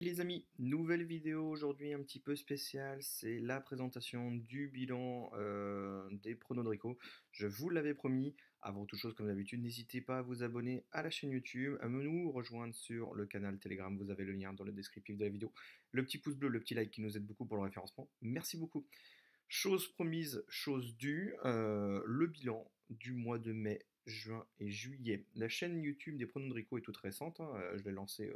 Les amis, nouvelle vidéo aujourd'hui un petit peu spéciale, c'est la présentation du bilan des pronos de Rico. Je vous l'avais promis, avant toute chose comme d'habitude, n'hésitez pas à vous abonner à la chaîne YouTube, à nous rejoindre sur le canal Telegram, vous avez le lien dans le descriptif de la vidéo. Le petit pouce bleu, le petit like qui nous aide beaucoup pour le référencement, merci beaucoup. Chose promise, chose due, le bilan du mois de mai, juin et juillet. La chaîne YouTube des pronos de Rico est toute récente, hein, je l'ai lancée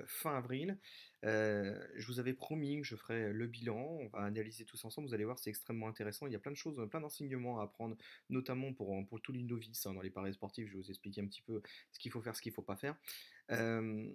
fin avril. Je vous avais promis que je ferais le bilan, on va analyser tous ensemble, vous allez voir c'est extrêmement intéressant, il y a plein de choses, plein d'enseignements à apprendre, notamment pour tous les novices dans les paris sportifs, je vais vous expliquer un petit peu ce qu'il faut faire, ce qu'il ne faut pas faire. Euh,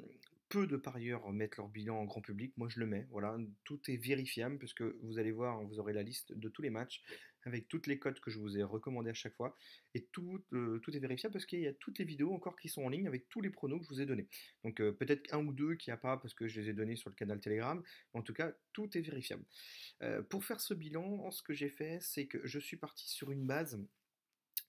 Peu de parieurs mettent leur bilan en grand public, moi je le mets, voilà, tout est vérifiable puisque vous allez voir, vous aurez la liste de tous les matchs avec toutes les cotes que je vous ai recommandées à chaque fois et tout est vérifiable parce qu'il y a toutes les vidéos encore qui sont en ligne avec tous les pronos que je vous ai donnés. Donc peut-être un ou deux qu'il n'y a pas parce que je les ai donnés sur le canal Telegram, mais en tout cas tout est vérifiable. Pour faire ce bilan, ce que j'ai fait, c'est que je suis parti sur une base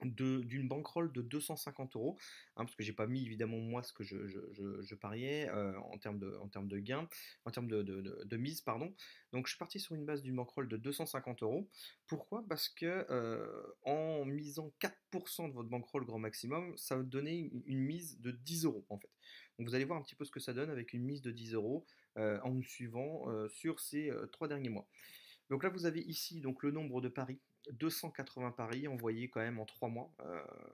d'une bankroll de 250 euros, hein, parce que j'ai pas mis évidemment moi ce que je pariais en termes de gains, en termes de mise, pardon. Donc je suis parti sur une base d'une bankroll de 250 euros. Pourquoi? Parce que en misant 4% de votre bankroll grand maximum, ça va donner une mise de 10 euros en fait. Donc vous allez voir un petit peu ce que ça donne avec une mise de 10 euros en nous suivant sur ces 3 derniers mois. Donc là, vous avez ici donc, le nombre de paris, 280 paris envoyés quand même en 3 mois.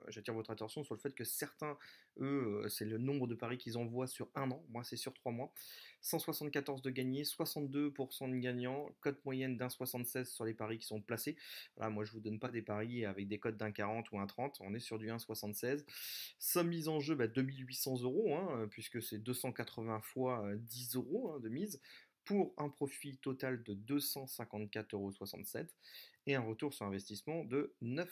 J'attire votre attention sur le fait que certains, eux, c'est le nombre de paris qu'ils envoient sur un an. Moi, c'est sur 3 mois. 174 de gagnés, 62% de gagnants, cote moyenne d'1,76 sur les paris qui sont placés. Voilà, moi, je ne vous donne pas des paris avec des cotes d'1,40 ou 1,30. On est sur du 1,76. Somme mise en jeu, 2800 euros, hein, puisque c'est 280 fois 10 euros de mise pour un profit total de 254,67 € et un retour sur investissement de 9%.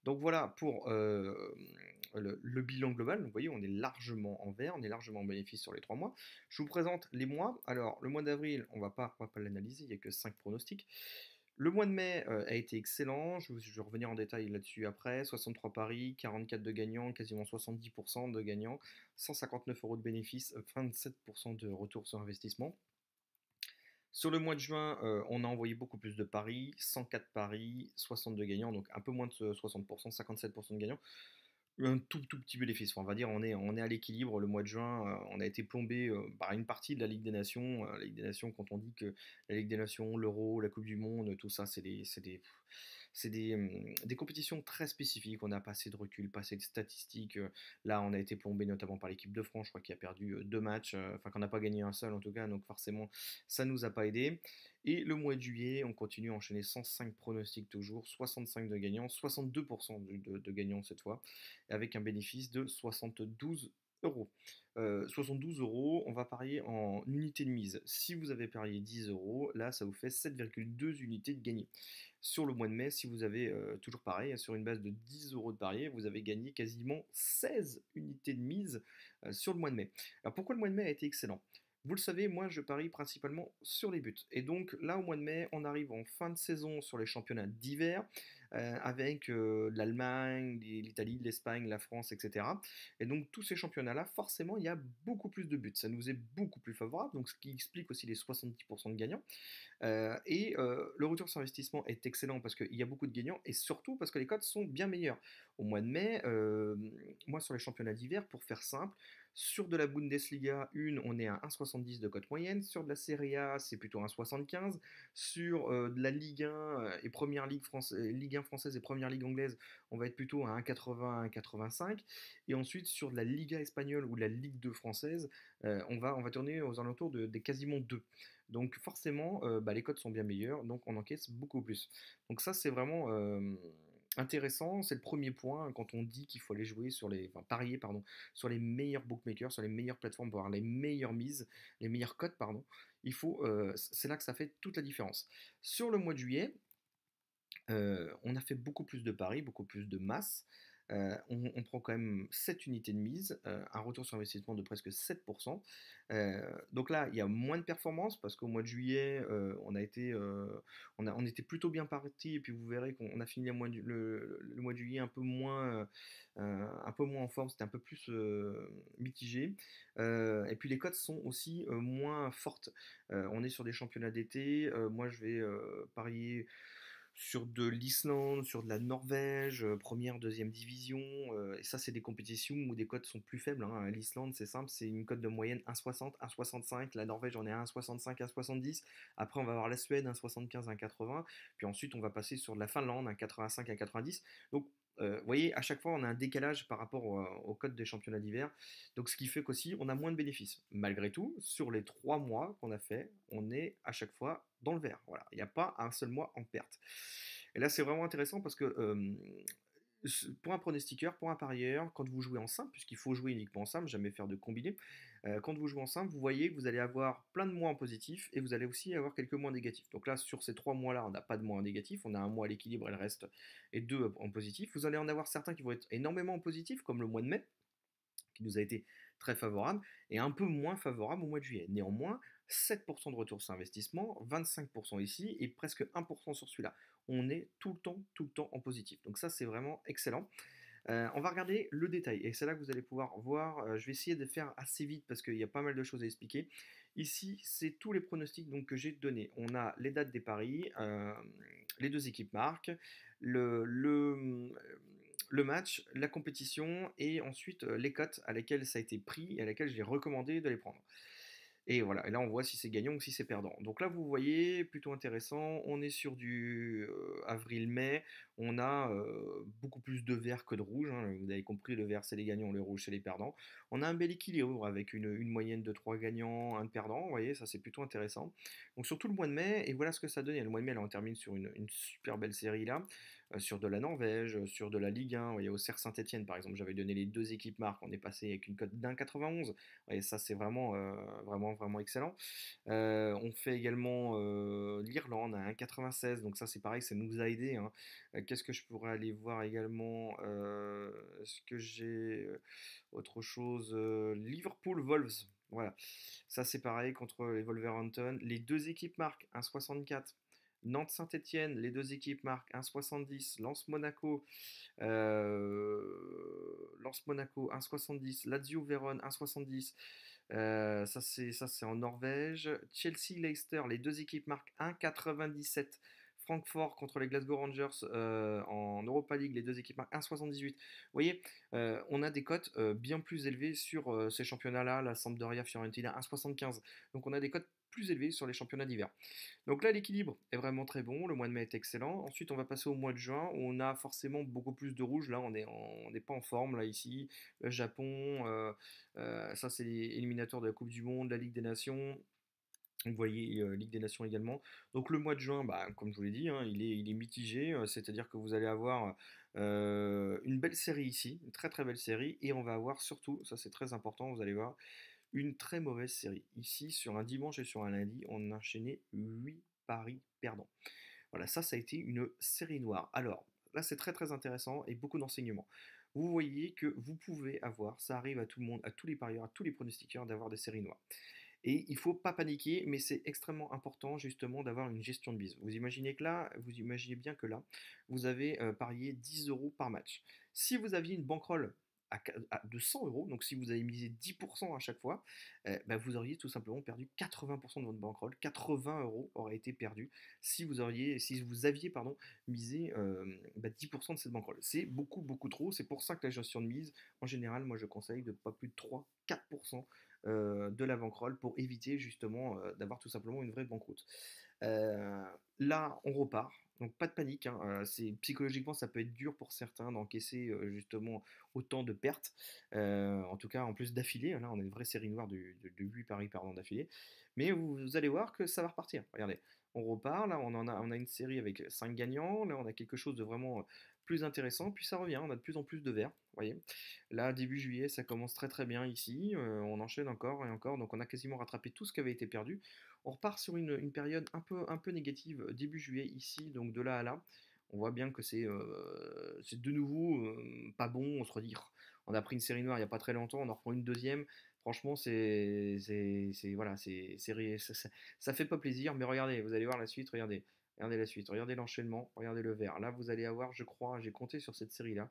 Donc voilà pour le bilan global. Vous voyez, on est largement en vert, on est largement en bénéfice sur les 3 mois. Je vous présente les mois. Alors, le mois d'avril, on va pas l'analyser, il n'y a que 5 pronostics. Le mois de mai a été excellent, je vais revenir en détail là-dessus après. 63 paris, 44 de gagnants, quasiment 70% de gagnants, 159 euros de bénéfices, 27% de retour sur investissement. Sur le mois de juin, on a envoyé beaucoup plus de paris, 104 paris, 62 gagnants, donc un peu moins de 60%, 57% de gagnants. Un tout petit bénéfice. Enfin, on va dire on est à l'équilibre. Le mois de juin, on a été plombé par une partie de la Ligue des Nations. La Ligue des Nations, quand on dit que la Ligue des Nations, l'Euro, la Coupe du Monde, tout ça, c'est des compétitions très spécifiques. On n'a pas assez de recul, pas assez de statistiques. Là, on a été plombé notamment par l'équipe de France, je crois, qui a perdu 2 matchs, enfin qu'on n'a pas gagné un seul en tout cas, donc forcément, ça ne nous a pas aidé. Et le mois de juillet, on continue à enchaîner 105 pronostics toujours, 65 de gagnants, 62% de gagnants cette fois, avec un bénéfice de 72 euros. 72 euros, on va parier en unités de mise. Si vous avez parié 10 euros, là ça vous fait 7,2 unités de gagné. Sur le mois de mai, si vous avez toujours pareil, sur une base de 10 euros de parier, vous avez gagné quasiment 16 unités de mise sur le mois de mai. Alors pourquoi le mois de mai a été excellent? Vous le savez, moi je parie principalement sur les buts. Et donc là au mois de mai, on arrive en fin de saison sur les championnats d'hiver avec l'Allemagne, l'Italie, l'Espagne, la France, etc. Et donc tous ces championnats-là, forcément, il y a beaucoup plus de buts. Ça nous est beaucoup plus favorable, donc ce qui explique aussi les 70% de gagnants. Le retour sur investissement est excellent parce qu'il y a beaucoup de gagnants et surtout parce que les cotes sont bien meilleures. Au mois de mai, moi sur les championnats d'hiver, pour faire simple, sur de la Bundesliga 1, on est à 1,70 de cote moyenne. Sur de la Serie A, c'est plutôt 1,75. Sur de la Ligue 1 et Première Ligue, Ligue 1 française et Première Ligue anglaise, on va être plutôt à 1,80, 1,85. Et ensuite, sur de la Liga espagnole ou la Ligue 2 française, on va tourner aux alentours des quasiment 2. Donc forcément, les cotes sont bien meilleures, donc on encaisse beaucoup plus. Donc ça, c'est vraiment intéressant. C'est le premier point quand on dit qu'il faut aller jouer enfin, parier, pardon, sur les meilleurs bookmakers, sur les meilleures plateformes pour avoir les meilleures mises, les meilleures cotes, pardon. C'est là que ça fait toute la différence. Sur le mois de juillet, on a fait beaucoup plus de paris, beaucoup plus de masse. On prend quand même 7 unités de mise, un retour sur investissement de presque 7%. Donc là, il y a moins de performance parce qu'au mois de juillet, on était plutôt bien parti et puis vous verrez qu'on a fini le mois de juillet un peu moins en forme, c'était un peu plus mitigé. Et puis les cotes sont aussi moins fortes. On est sur des championnats d'été. Moi, je vais parier sur de l'Islande, sur de la Norvège, première, deuxième division. Et ça, c'est des compétitions où des cotes sont plus faibles, hein. L'Islande, c'est simple, c'est une cote de moyenne 1,60, 1,65. La Norvège, on est à 1,65, 1,70. Après, on va avoir la Suède, 1,75, 1,80. Puis ensuite, on va passer sur de la Finlande, 1,85, 1,90. Donc, vous voyez, à chaque fois, on a un décalage par rapport aux cotes des championnats d'hiver. Donc, ce qui fait qu'aussi, on a moins de bénéfices. Malgré tout, sur les 3 mois qu'on a fait, on est à chaque fois dans le vert. Voilà, il n'y a pas un seul mois en perte. Et là, c'est vraiment intéressant parce que pour un pronostiqueur, pour un parieur, quand vous jouez en simple, puisqu'il faut jouer uniquement en simple, jamais faire de combiné, quand vous jouez en simple, vous voyez que vous allez avoir plein de mois en positif et vous allez aussi avoir quelques mois négatifs. Donc là, sur ces 3 mois-là, on n'a pas de mois en négatif, on a un mois à l'équilibre et le reste est 2 en positif. Vous allez en avoir certains qui vont être énormément en positif, comme le mois de mai, qui nous a été très favorable, et un peu moins favorable au mois de juillet. Néanmoins, 7% de retour sur investissement, 25% ici, et presque 1% sur celui-là. On est tout le temps en positif. Donc ça, c'est vraiment excellent. On va regarder le détail, et c'est là que vous allez pouvoir voir. Je vais essayer de faire assez vite parce qu'il y a pas mal de choses à expliquer. Ici, c'est tous les pronostics donc, que j'ai donnés. On a les dates des paris, les deux équipes marquent, le, le, le match, la compétition, et ensuite les cotes à lesquelles ça a été pris et à lesquelles j'ai recommandé de les prendre. Et voilà, et là on voit si c'est gagnant ou si c'est perdant. Donc là vous voyez, plutôt intéressant, on est sur du avril-mai, on a beaucoup plus de vert que de rouge, hein. Vous avez compris, le vert c'est les gagnants, le rouge c'est les perdants. On a un bel équilibre avec une moyenne de 3 gagnants, un perdant, vous voyez, ça c'est plutôt intéressant. Donc sur tout le mois de mai, et voilà ce que ça donne. Et le mois de mai là on termine sur une super belle série là, sur de la Norvège, sur de la Ligue 1, vous voyez, au Cerf Saint-Etienne par exemple, j'avais donné les deux équipes marques, on est passé avec une cote d'1,91. Et ça, c'est vraiment excellent. On fait également l'Irlande à 1,96. Donc ça, c'est pareil, ça nous a aidé, hein. Qu'est-ce que je pourrais aller voir également? Est-ce que j'ai autre chose? Liverpool Wolves. Voilà. Ça, c'est pareil contre les Wolverhampton. Les deux équipes marquent 1,64. Nantes-Saint-Etienne, les deux équipes marquent 1,70. Lens-Monaco 1,70. Lazio-Vérone 1,70. Ça c'est en Norvège. Chelsea-Leicester, les deux équipes marquent 1,97. Francfort contre les Glasgow Rangers en Europa League, les deux équipes marquent 1,78. Vous voyez, on a des cotes bien plus élevées sur ces championnats-là, la Sampdoria, Fiorentina 1,75. Donc on a des cotes plus élevées sur les championnats d'hiver. Donc là, l'équilibre est vraiment très bon. Le mois de mai est excellent. Ensuite, on va passer au mois de juin où on a forcément beaucoup plus de rouge. Là, on n'est pas en forme là ici. Le Japon, ça c'est les éliminatoires de la Coupe du Monde, la Ligue des Nations. Vous voyez, Ligue des Nations également. Donc le mois de juin, bah, comme je vous l'ai dit, hein, il est mitigé. C'est-à-dire que vous allez avoir une belle série ici, une très très belle série, et on va avoir surtout, ça c'est très important, vous allez voir, une très mauvaise série. Ici, sur un dimanche et sur un lundi, on a enchaîné 8 paris perdants. Voilà, ça a été une série noire. Alors, là, c'est très très intéressant et beaucoup d'enseignements. Vous voyez que vous pouvez avoir, ça arrive à tout le monde, à tous les parieurs, à tous les pronostiqueurs, d'avoir des séries noires. Et il ne faut pas paniquer, mais c'est extrêmement important justement d'avoir une gestion de bise. Vous imaginez que là, vous imaginez bien que là, vous avez parié 10 euros par match. Si vous aviez une bankroll de 100 euros, donc si vous avez misé 10% à chaque fois, bah, vous auriez tout simplement perdu 80% de votre bankroll. 80 euros auraient été perdus si vous aviez misé 10% de cette bankroll. C'est beaucoup, beaucoup trop. C'est pour ça que la gestion de mise, en général, moi je conseille de pas plus de 3-4% de la bankroll pour éviter justement d'avoir tout simplement une vraie banqueroute. Euh, Là, on repart. Donc pas de panique, hein. Psychologiquement, ça peut être dur pour certains d'encaisser justement autant de pertes. En tout cas, en plus d'affilée, là, on a une vraie série noire de 8 paris pardon, d'affilée. Mais vous allez voir que ça va repartir. Regardez, on repart. Là, on a une série avec 5 gagnants. Là, on a quelque chose de vraiment plus intéressant. Puis ça revient. On a de plus en plus de verts. Voyez. Là, début juillet, ça commence très très bien ici. On enchaîne encore et encore. Donc on a quasiment rattrapé tout ce qui avait été perdu. On repart sur une période un peu négative début juillet ici, donc de là à là. On voit bien que c'est de nouveau pas bon. On se redit, oh, on a pris une série noire il n'y a pas très longtemps, on en reprend une deuxième. Franchement, voilà, ça fait pas plaisir. Mais regardez, vous allez voir la suite. Regardez la suite, regardez l'enchaînement, regardez le vert. Là, vous allez avoir, je crois, j'ai compté sur cette série-là.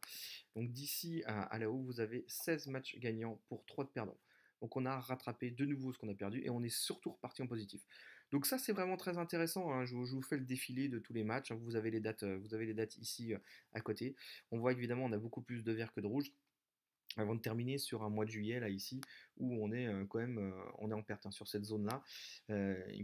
Donc d'ici à là-haut, vous avez 16 matchs gagnants pour 3 de perdants. Donc on a rattrapé de nouveau ce qu'on a perdu et on est surtout reparti en positif. Donc ça c'est vraiment très intéressant, hein. Je vous fais le défilé de tous les matchs, hein. Vous avez les dates ici à côté. On voit évidemment on a beaucoup plus de vert que de rouge. Avant de terminer sur un mois de juillet là ici où on est quand même on est en perte, hein, sur cette zone là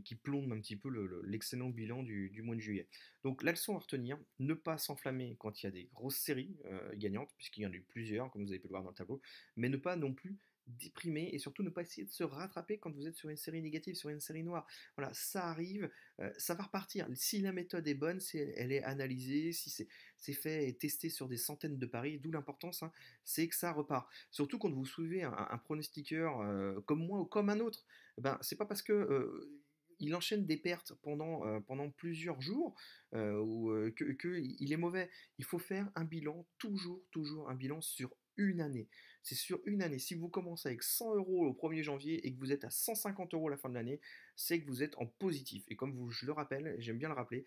qui plombe un petit peu l'excellent bilan du mois de juillet. Donc la leçon à retenir, ne pas s'enflammer quand il y a des grosses séries gagnantes, puisqu'il y en a eu plusieurs comme vous avez pu le voir dans le tableau, mais ne pas non plus déprimer et surtout ne pas essayer de se rattraper quand vous êtes sur une série négative, sur une série noire. Voilà, ça arrive, ça va repartir. Si la méthode est bonne, si elle est analysée, si c'est fait et testé sur des centaines de paris, d'où l'importance, hein, c'est que ça repart. Surtout quand vous suivez un pronostiqueur comme moi ou comme un autre, ben, c'est pas parce que il enchaîne des pertes pendant plusieurs jours que il est mauvais. Il faut faire un bilan, toujours un bilan sur une année. C'est sur une année. Si vous commencez avec 100 euros au 1er janvier et que vous êtes à 150 euros à la fin de l'année, c'est que vous êtes en positif. Et comme je le rappelle, j'aime bien le rappeler,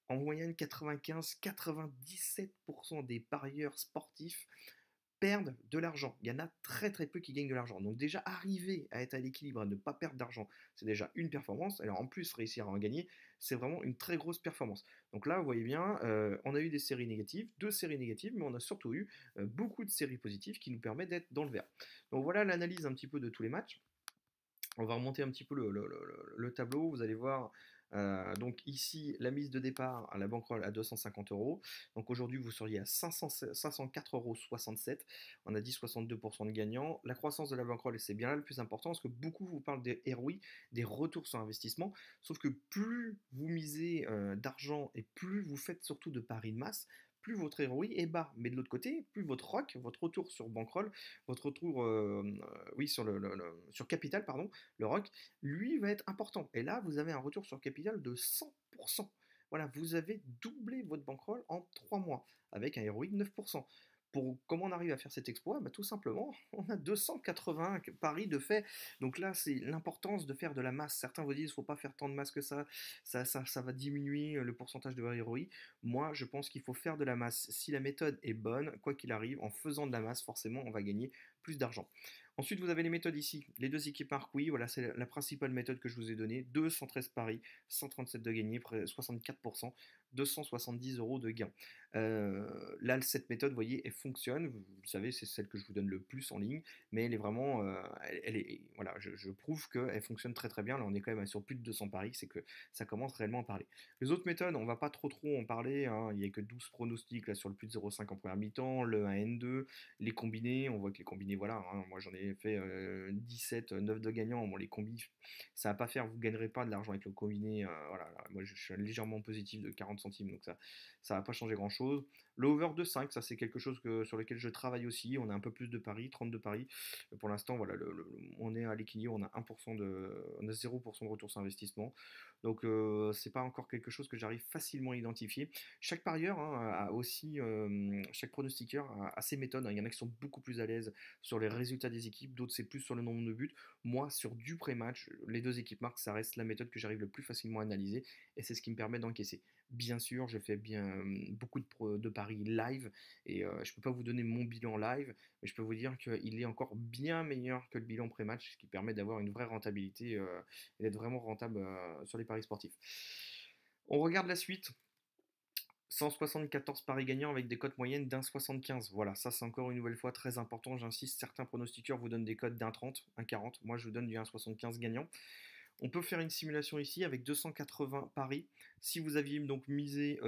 en moyenne 95-97% des parieurs sportifs perdent de l'argent. Il y en a très peu qui gagnent de l'argent. Donc déjà arriver à être à l'équilibre, à ne pas perdre d'argent, c'est déjà une performance. Alors en plus réussir à en gagner, c'est vraiment une très grosse performance. Donc là, vous voyez bien, on a eu des séries négatives, 2 séries négatives, mais on a surtout eu beaucoup de séries positives qui nous permettent d'être dans le vert. Donc voilà l'analyse un petit peu de tous les matchs. On va remonter un petit peu le tableau. Vous allez voir, donc ici, la mise de départ à la bankroll à 250 euros. Donc aujourd'hui, vous seriez à 504,67 euros. On a dit 62% de gagnants. La croissance de la bankroll, et c'est bien là le plus important, parce que beaucoup vous parlent des ROI, des retours sur investissement. Sauf que plus vous misez d'argent et plus vous faites surtout de paris de masse, plus votre ROI est bas. Mais de l'autre côté, plus votre ROC, votre retour sur bankroll, votre retour oui, sur capital, pardon, le ROC, lui va être important. Et là, vous avez un retour sur capital de 100%. Voilà, vous avez doublé votre bankroll en 3 mois, avec un ROI de 9%. Comment on arrive à faire cet exploit? Bah, tout simplement, on a 280 paris de fait. Donc là, c'est l'importance de faire de la masse. Certains vous disent, il ne faut pas faire tant de masse que ça va diminuer le pourcentage de ROI. Moi, je pense qu'il faut faire de la masse. Si la méthode est bonne, quoi qu'il arrive, en faisant de la masse, forcément, on va gagner plus d'argent. Ensuite, vous avez les méthodes ici. Les deux équipes marquent oui, voilà, c'est la principale méthode que je vous ai donnée. 213 paris, 137 de gagnés, 64%, 270 euros de gain. Là, cette méthode, vous voyez, elle fonctionne. Vous savez, c'est celle que je vous donne le plus en ligne, mais elle est vraiment, voilà, je prouve qu'elle fonctionne très bien. Là, on est quand même sur plus de 200 paris, c'est que ça commence réellement à parler. Les autres méthodes, on va pas trop en parler, hein. Il n'y a que 12 pronostics là sur le plus de 0,5 en première mi-temps, le 1N2, les combinés, on voit que les combinés, voilà, hein, moi j'en ai fait 17, 9 de gagnants, bon les combis, ça va pas faire, vous gagnerez pas de l'argent avec le combiné, voilà, moi je suis légèrement positif de 40 centimes, donc ça va pas changer grand chose. Le over de 5, ça c'est quelque chose sur lequel je travaille aussi, on a un peu plus de paris, 32 paris, pour l'instant voilà, on est à l'équilibre, on a 0% de retour sur investissement, donc c'est pas encore quelque chose que j'arrive facilement à identifier. Chaque parieur, hein, a aussi, chaque pronostiqueur a ses méthodes, hein. Il y en a qui sont beaucoup plus à l'aise sur les résultats des équipes, d'autres c'est plus sur le nombre de buts. Moi, sur du pré-match, les deux équipes marquent, ça reste la méthode que j'arrive le plus facilement à analyser et c'est ce qui me permet d'encaisser. Bien sûr, je fais beaucoup de paris live et je ne peux pas vous donner mon bilan live, mais je peux vous dire qu'il est encore bien meilleur que le bilan pré-match, ce qui permet d'avoir une vraie rentabilité et d'être vraiment rentable sur les paris sportifs. On regarde la suite. 174 paris gagnants avec des cotes moyennes d'1,75. Voilà, ça c'est encore une nouvelle fois très important. J'insiste, certains pronostiqueurs vous donnent des cotes d'1,30, 1,40. Moi je vous donne du 1,75 gagnant. On peut faire une simulation ici avec 280 paris. Si vous aviez donc misé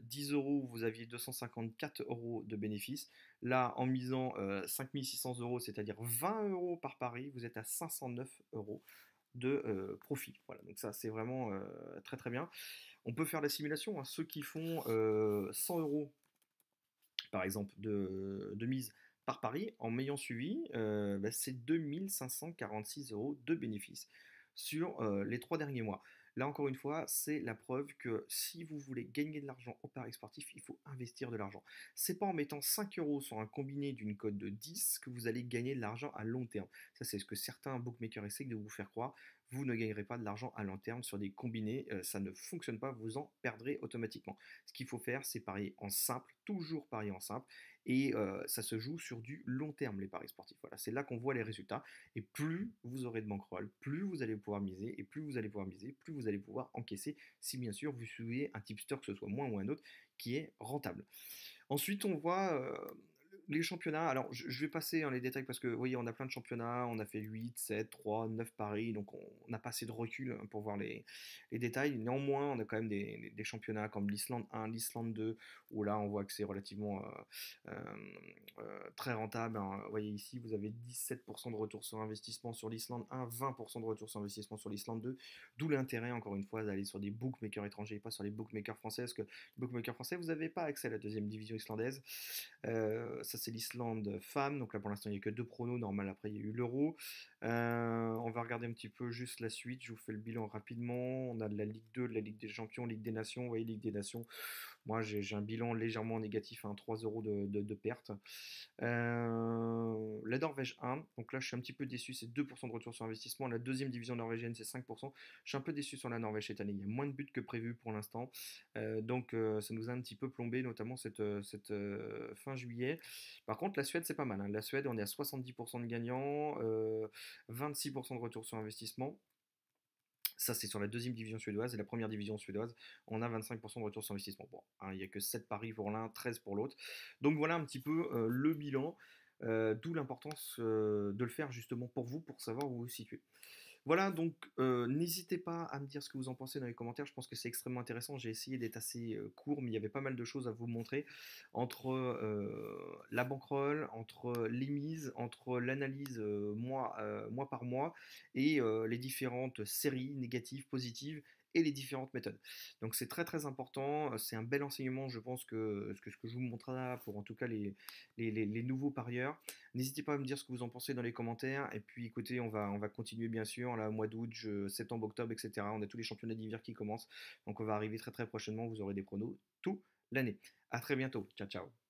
10 euros, vous aviez 254 euros de bénéfice. Là, en misant 5600 euros, c'est-à-dire 20 euros par pari, vous êtes à 509 euros de profit. Voilà, donc ça c'est vraiment très bien. On peut faire la simulation, hein. Ceux qui font 100 euros par exemple de mise par pari en m'ayant suivi, bah, c'est 2546 euros de bénéfice. sur les 3 derniers mois. Là, encore une fois, c'est la preuve que si vous voulez gagner de l'argent au paris sportif, il faut investir de l'argent. C'est pas en mettant 5 euros sur un combiné d'une cote de 10 que vous allez gagner de l'argent à long terme. Ça, c'est ce que certains bookmakers essaient de vous faire croire. Vous ne gagnerez pas de l'argent à long terme sur des combinés. Ça ne fonctionne pas, vous en perdrez automatiquement. Ce qu'il faut faire, c'est parier en simple, toujours parier en simple. Et ça se joue sur du long terme, les paris sportifs. Voilà, c'est là qu'on voit les résultats. Et plus vous aurez de bankroll, plus vous allez pouvoir miser. Et plus vous allez pouvoir miser, plus vous allez pouvoir encaisser. Si bien sûr vous suivez un tipster, que ce soit moi ou un autre, qui est rentable. Ensuite, on voit les championnats. Alors, je vais passer les détails parce que, vous voyez, on a plein de championnats. On a fait 8, 7, 3, 9 paris. Donc, on n'a pas assez de recul pour voir les détails. Néanmoins, on a quand même des championnats comme l'Islande 1, l'Islande 2, où là, on voit que c'est relativement très rentable, hein. Vous voyez ici, vous avez 17% de retour sur investissement sur l'Islande 1, 20% de retour sur investissement sur l'Islande 2. D'où l'intérêt, encore une fois, d'aller sur des bookmakers étrangers et pas sur les bookmakers français. Parce que les bookmakers français, vous n'avez pas accès à la deuxième division islandaise. Ça, c'est l'Islande femmes. Donc là, pour l'instant, il n'y a que deux pronos. Normal, après, il y a eu l'Euro. On va regarder un petit peu juste la suite. Je vous fais le bilan rapidement. On a de la Ligue 2, de la Ligue des Champions, Ligue des Nations. Vous voyez, Ligue des Nations. Moi, j'ai un bilan légèrement négatif, 3 euros de perte. La Norvège 1, donc là je suis un petit peu déçu, c'est 2% de retour sur investissement. La deuxième division norvégienne c'est 5%. Je suis un peu déçu sur la Norvège cette année, il y a moins de buts que prévu pour l'instant. Donc ça nous a un petit peu plombé, notamment cette fin juillet. Par contre la Suède c'est pas mal, hein. La Suède on est à 70% de gagnants, 26% de retour sur investissement. Ça, c'est sur la deuxième division suédoise. Et la première division suédoise, on a 25% de retour sur investissement. Bon, hein, il n'y a que 7 paris pour l'un, 13 pour l'autre. Donc voilà un petit peu le bilan. D'où l'importance de le faire justement pour vous, pour savoir où vous vous situez. Voilà, donc n'hésitez pas à me dire ce que vous en pensez dans les commentaires. Je pense que c'est extrêmement intéressant. J'ai essayé d'être assez court, mais il y avait pas mal de choses à vous montrer entre la bankroll, entre les mises, entre l'analyse mois par mois et les différentes séries négatives, positives et les différentes méthodes. Donc c'est très très important. C'est un bel enseignement, je pense, que ce que je vous montre là pour en tout cas les nouveaux parieurs. N'hésitez pas à me dire ce que vous en pensez dans les commentaires. Et puis écoutez, on va continuer bien sûr, là, au mois d'août, septembre, octobre, etc. On a tous les championnats d'hiver qui commencent. Donc on va arriver très très prochainement, vous aurez des pronos toute l'année. A très bientôt. Ciao ciao.